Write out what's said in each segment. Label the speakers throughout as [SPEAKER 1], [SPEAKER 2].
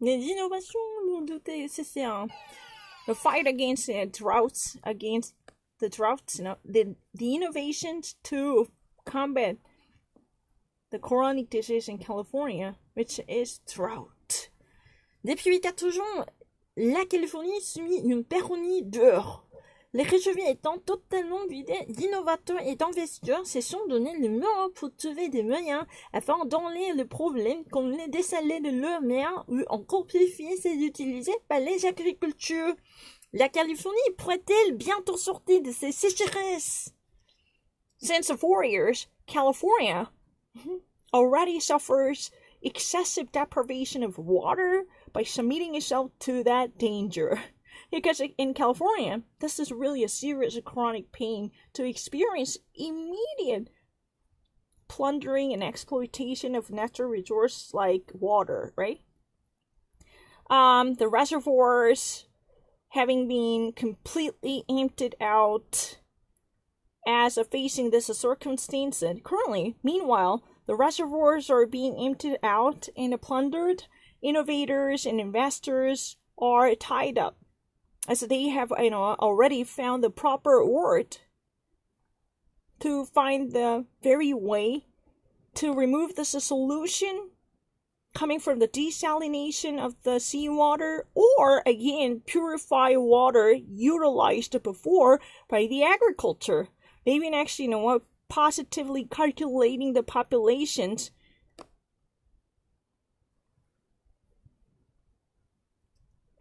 [SPEAKER 1] Les innovations, c'est the fight against the droughts, the innovations to combat the chronic disease in California, which is drought. Depuis 4 ans, la Californie subit une pénurie d'or. Les régions étant totalement vidées, d'innovateurs et d'investisseurs se sont donné le mot pour trouver des moyens afin d'enlever le problème comme les dessaler de leur mer ou encore purifier celles utilisées par les agricultures. La Californie pourrait-elle bientôt sortir de ces sécheresses? Since 4 years, California already suffers excessive deprivation of water by submitting itself to that danger. Because in California, this is really a serious chronic pain to experience immediate plundering and exploitation of natural resources like water, right? The reservoirs having been completely emptied out as of facing this circumstance. Currently, meanwhile, the reservoirs are being emptied out and plundered. Innovators and investors are tied up as they have already found the proper word to find the very way to remove this solution coming from the desalination of the seawater, or again purify water utilized before by the agriculture. They've been actually positively calculating the populations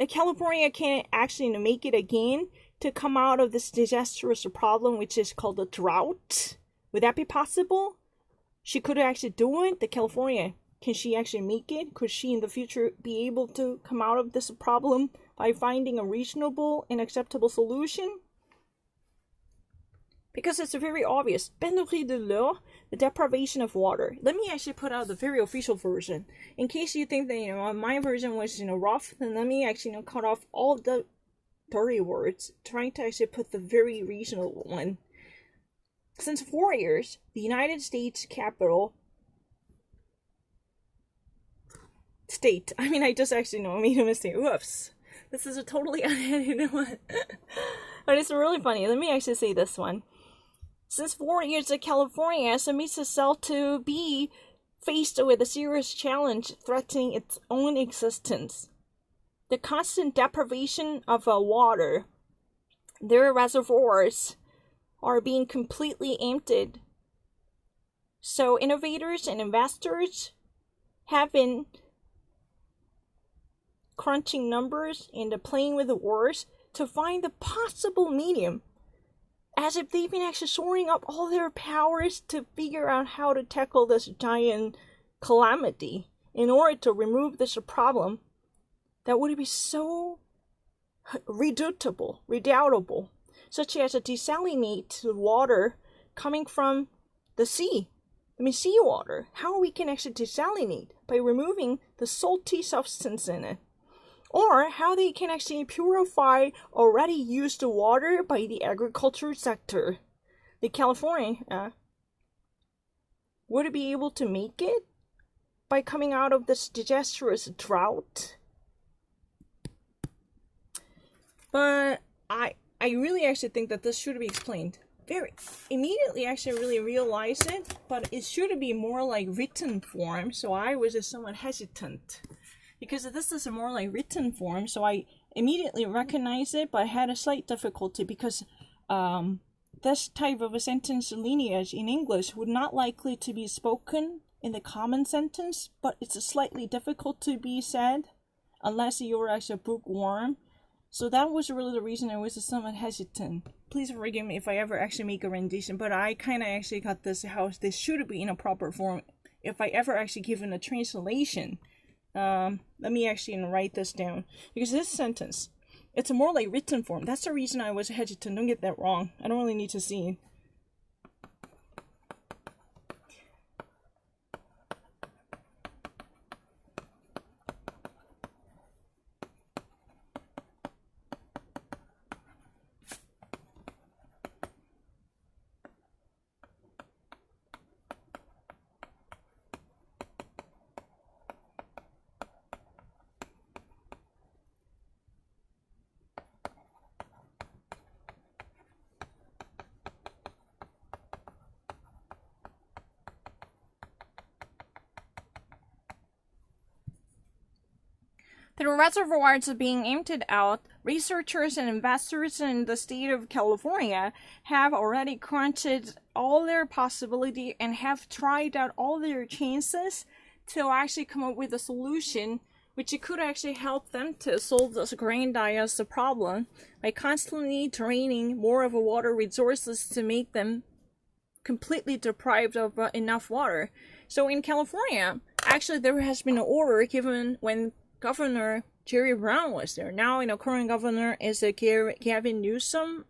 [SPEAKER 1] California can actually make it again to come out of this disastrous problem, which is called a drought. Would that be possible? She could actually do it. The California, can she actually make it? Could she in the future be able to come out of this problem by finding a reasonable and acceptable solution? Because it's very obvious. Pénurie de l'eau, the deprivation of water. Let me actually put out the very official version. In case you think that, my version was, rough, then let me actually, cut off all the dirty words, trying to actually put the very reasonable one. Since 4 years, the United States capital state. I just actually made a mistake. Whoops. This is a totally unedited one. But it's really funny. Let me actually say this one. Since 4 years, California submits itself to be faced with a serious challenge threatening its own existence. The constant deprivation of water. Their reservoirs are being completely emptied. So innovators and investors have been crunching numbers and playing with the words to find the possible medium, as if they've been actually soaring up all their powers to figure out how to tackle this giant calamity in order to remove this problem that would be so redoubtable, such as to desalinate the water coming from the sea. Seawater. How we can actually desalinate by removing the salty substance in it. Or how they can actually purify already used water by the agriculture sector. The California would be able to make it by coming out of this disastrous drought. But I really actually think that this should be explained. Very immediately actually really realized it, but it should be more like written form, so I was just somewhat hesitant. Because this is a more like written form, so I immediately recognized it, but I had a slight difficulty because this type of a sentence lineage in English would not likely to be spoken in the common sentence, but it's slightly difficult to be said unless you're actually a bookworm. So that was really the reason I was somewhat hesitant. Please forgive me if I ever actually make a rendition, but I kind of actually got this how this should be in a proper form if I ever actually given a translation. Let me actually write this down, because this sentence, it's a more like written form. That's the reason I was hesitant. Don't get that wrong. I don't really need to see. The reservoirs are being emptied out. Researchers and investors in the state of California have already crunched all their possibility and have tried out all their chances to actually come up with a solution which could actually help them to solve this grandiose problem by constantly draining more of the water resources to make them completely deprived of enough water. So in California, actually there has been an order given when Governor Jerry Brown was there. Now, current governor is Gavin Newsom,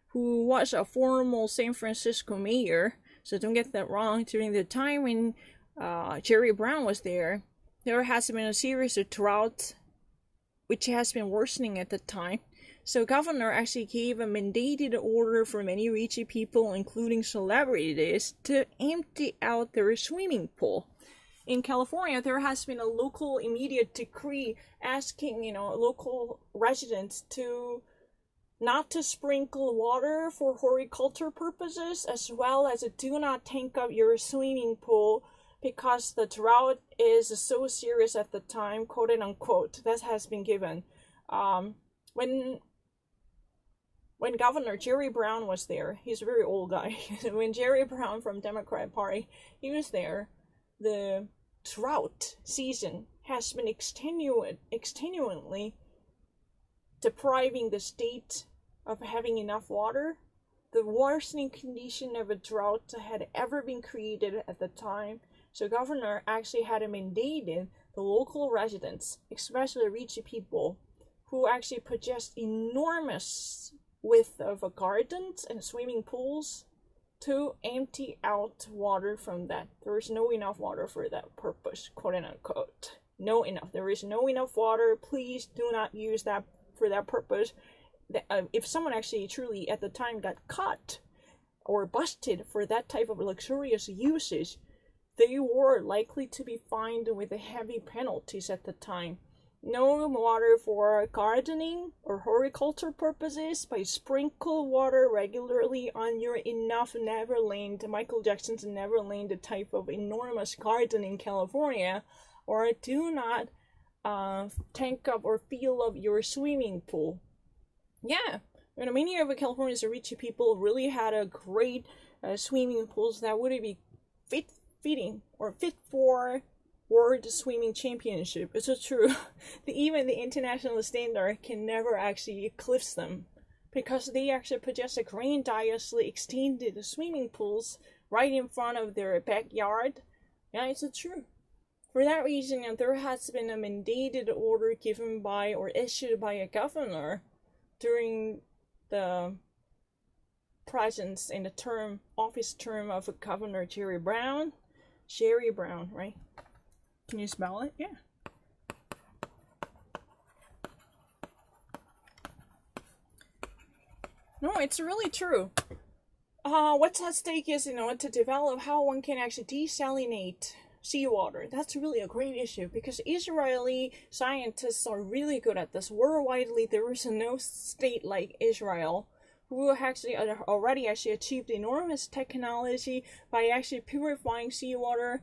[SPEAKER 1] who was a former San Francisco mayor. So don't get that wrong. During the time when Jerry Brown was there, there has been a series of droughts, which has been worsening at the time. So governor actually gave a mandated order for many rich people, including celebrities, to empty out their swimming pool. In California, there has been a local immediate decree asking, local residents to not to sprinkle water for horticulture purposes, as well as do not tank up your swimming pool because the drought is so serious at the time, quote and unquote. That has been given. When Governor Jerry Brown was there, he's a very old guy. When Jerry Brown from Democrat Party, he was there, the drought season has been extenuatingly depriving the state of having enough water. The worsening condition of a drought had ever been created at the time. So governor actually had mandated the local residents, especially rich people, who actually possessed enormous width of gardens and swimming pools, to empty out water from that. There is no enough water for that purpose, quote and unquote. No enough. There is no enough water. Please do not use that for that purpose. If someone actually truly at the time got caught or busted for that type of luxurious usage, they were likely to be fined with heavy penalties at the time. No water for gardening or horticulture purposes, but sprinkle water regularly on your enough Neverland, Michael Jackson's Neverland type of enormous garden in California, or do not tank up or fill up your swimming pool. Yeah, many of California's rich people really had a great swimming pools that would be fit for World Swimming Championship. It's so true. Even the international standard can never actually eclipse them, because they actually possess a grandiosely extended swimming pools right in front of their backyard. Yeah, it's true. For that reason, there has been a mandated order given by or issued by a governor during the presence in the office term of Governor Jerry Brown. Jerry Brown, right? Can you smell it? Yeah. No, it's really true. What's at stake is, to develop how one can actually desalinate seawater. That's really a great issue, because Israeli scientists are really good at this. Worldwide, there is no state like Israel who actually already achieved enormous technology by actually purifying seawater,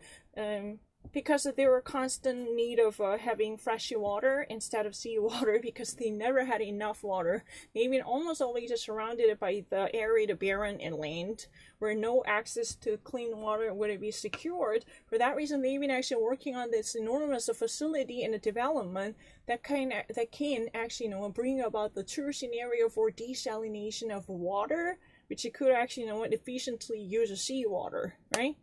[SPEAKER 1] because they were constant need of having fresh water instead of seawater, because they never had enough water. They've been almost always surrounded by the arid, barren land, where no access to clean water would be secured. For that reason, they've been actually working on this enormous facility and development that can actually bring about the true scenario for desalination of water, which you could actually efficiently use seawater, right?